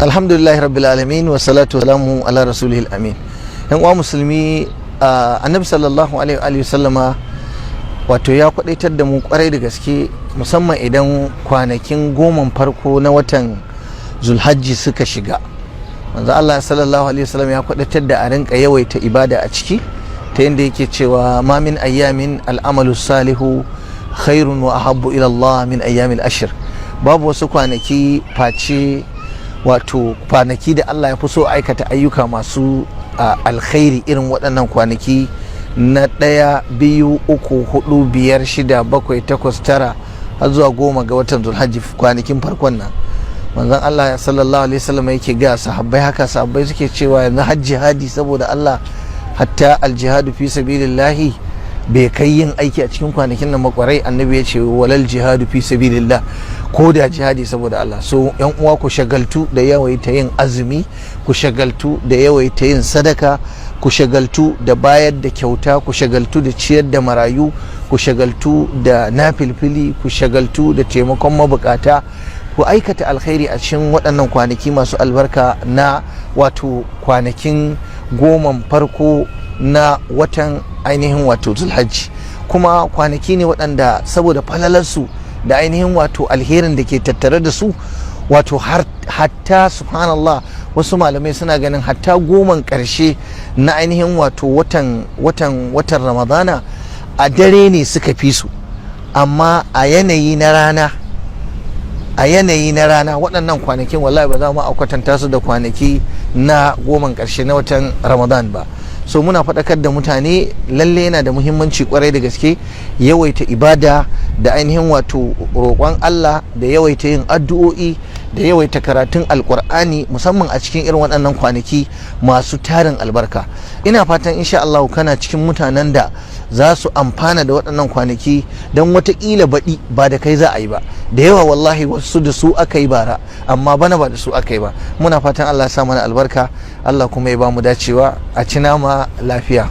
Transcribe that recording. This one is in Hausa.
Alhamdulillahi rabbil alamin wa salatu wassalamu ala rasulihil amin. Yan uwa musulmi, annabi sallallahu alaihi wa sallama wato ya kwadaitar da mu kwarai da gaske, musamman idan kwanakin goman farko na watan Zulhajji suka shiga. Manzo Allah sallallahu alaihi wa sallam ya kwadaitar da a rinka yawaita ibada a ciki, ta yanda yake cewa ma min ayyamin al'amalu salihu khairun wa ahabbu ila Allah min ayyamil ashr. Babu wasu kwanaki face wato kwanaki da Allah ya fi so aikata ayyuka masu alkhairi irin waɗannan kwanaki na 1, 2, 3, 4, 5, 6, 7, 8, 9 har zuwa 10 ga watan Zulhajji, kwanakin farkon nan. Manzon Allah sallallahu alaihi wasallam yake ga sahabbai haka, sahabbai suke cewa yanzu har jihadi saboda Allah, hatta aljihadu fi sabilillahi bai kai yin aiki a cikin kwanakin nan makwarai. Annabi ya ce walal jihadu fi sabilillah, ko da jihadi saboda Allah. So yan uwa, ku shagaltu da yawaita yin azumi, ku shagaltu da yawaita yin sadaka, ku shagaltu da bayar da kyauta, ku shagaltu da ciyar da marayu, ku shagaltu da nafilfili, ku shagaltu da taimakon mabukata, ku aikata alkhairi a cikin waɗannan kwanaki masu albarka na wato kwanakin 10 farko na watan ainihin wato Zulhajji. Kuma kwanaki ne waɗanda saboda falalarsu da ainihin wato alherin da ke tattare da su, wato hatta subhanallah, wasu malamai suna ganin hatta 10 ƙarshe na ainihin wato watan Ramadana a dare ne suka fi su, amma a yanayi na rana waɗannan kwanakin wallahi ba za mu kwatanta su da kwanaki na 10 ƙarshe na watan Ramadan ba. So muna faɗakar da mutane, lalle yana da muhimmanci kwarai da gaske yawaita ibada da ainihin wato roƙon Allah, da yawaita yin addu'o'i, da yawaita karatun alƙur'ani, musamman a cikin irin waɗannan kwanaki masu tarin albarka. Ina fatan insha Allah kana cikin mutanen da za su amfana da waɗannan kwanaki, don watakila baɗi ba da kai za a yi ba. Da yawa wallahi wasu da su aka yi bara, amma bana ba da su aka yi ba. Muna fatan Allah ya sa mana albarka, Allah kuma ya ba mu dacewa, a ci nama lafiya.